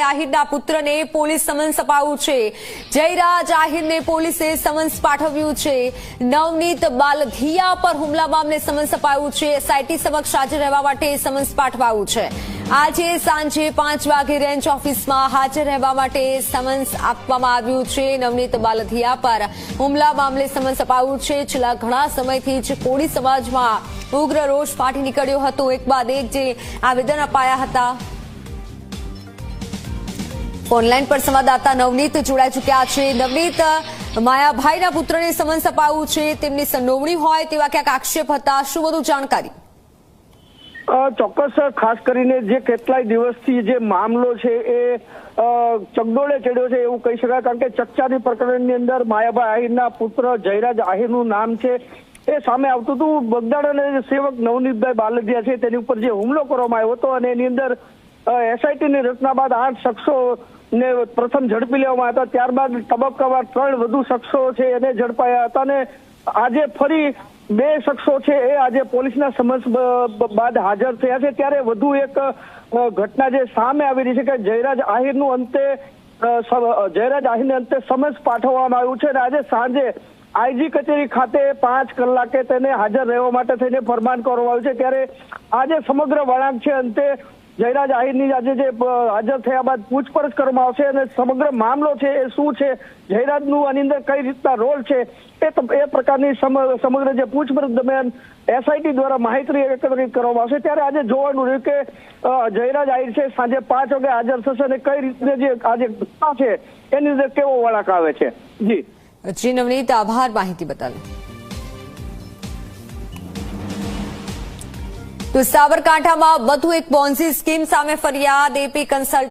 આહિરના પુત્રને police summons અપાયું છે। જયરાજ આહિરને પોલીસે સમન્સ પાઠવ્યું છે। નવનીત બાલધિયા પર હુમલા મામલે સમન્સ અપાયું છે। એસઆઈટી સમક્ષ હાજર રહેવા માટે સમન્સ પાઠવાયું છે। આજે સાંજે 5 વાગે રેન્જ ઓફિસમાં હાજર રહેવા માટે સમન્સ આપવામાં આવ્યું છે। નવનીત બાલધિયા પર હુમલા મામલે સમન્સ અપાયું છે। છેલ્લા ઘણા સમયથી જ કોળી સમાજમાં ઉગ્ર રોષ ફાટી નીકળ્યો હતો। એક બાદ એક જે આવેદન અપાયા હતા। ઓનલાઈન પર સંવાદદાતા નવનીત જોડાઈ ચૂક્યા છે। નવનીત, માયાભાઈના પુત્રને સમન્સ અપાયું છે, તેમની સંડોવણી હોય તેવા ક્યાંક આક્ષેપ હતા, શું વધુ જાણકારી? ચોક્કસ, ખાસ કરીને જે કેટલાય દિવસથી જે મામલો છે એ ચગડોળે ચડ્યો છે એવું કહી શકાય, કારણ કે ચકચારી પ્રકરણની અંદર માયાભાઈ આહિરના પુત્ર જયરાજ આહિરનું નામ છે એ સામે આવતું હતું। બગદાણા સેવક નવનીતભાઈ બાલધિયા છે તેની ઉપર જે હુમલો કરવામાં આવ્યો હતો અને એની અંદર એસઆઈટીની રચના બાદ 8 શખ્સો ને પ્રથમ ઝડપી લેવામાં હતા। ત્યારબાદ તબક્કાવાર 3 વધુ શખ્સો છે એને ઝડપાયા હતા અને આજે ફરી 2 શખ્સો છે એ આજે પોલીસના સમન્સ બાદ હાજર થયા છે। ત્યારે વધુ એક ઘટના જે સામે આવી રહી છે કે જયરાજ આહિરને અંતે સમન્સ પાઠવવામાં આવ્યું છે અને આજે સાંજે આઈજી કચેરી ખાતે 5 કલાકે તેને હાજર રહેવા માટે થઈને ફરમાન કરવામાં આવ્યું છે। ત્યારે આજે સમગ્ર વળાંક છે અંતે જયરાજ આહિરની આજે જે હાજર થયા બાદ પૂછપરછ કરવામાં આવશે અને સમગ્ર મામલો છે એ શું છે, જયરાજનું આની અંદર કઈ રીતના રોલ છે એ પ્રકારની સમગ્ર જે પૂછપરછ દરમિયાન એસઆઈટી દ્વારા માહિતી એકત્રિત કરવામાં આવશે। ત્યારે આજે જોવાનું રહ્યું કે જયરાજ આહિર છે સાંજે 5 વાગે હાજર થશે અને કઈ રીતે જે આજે ઘટના છે એની અંદર કેવો વળાંક આવે છે। જી નવનીત, આભાર માહિતી બદલ। તો સાબરકાંઠામાં વધુ એક પોન્ઝી સ્કીમ સામે ફરિયાદ। AP consult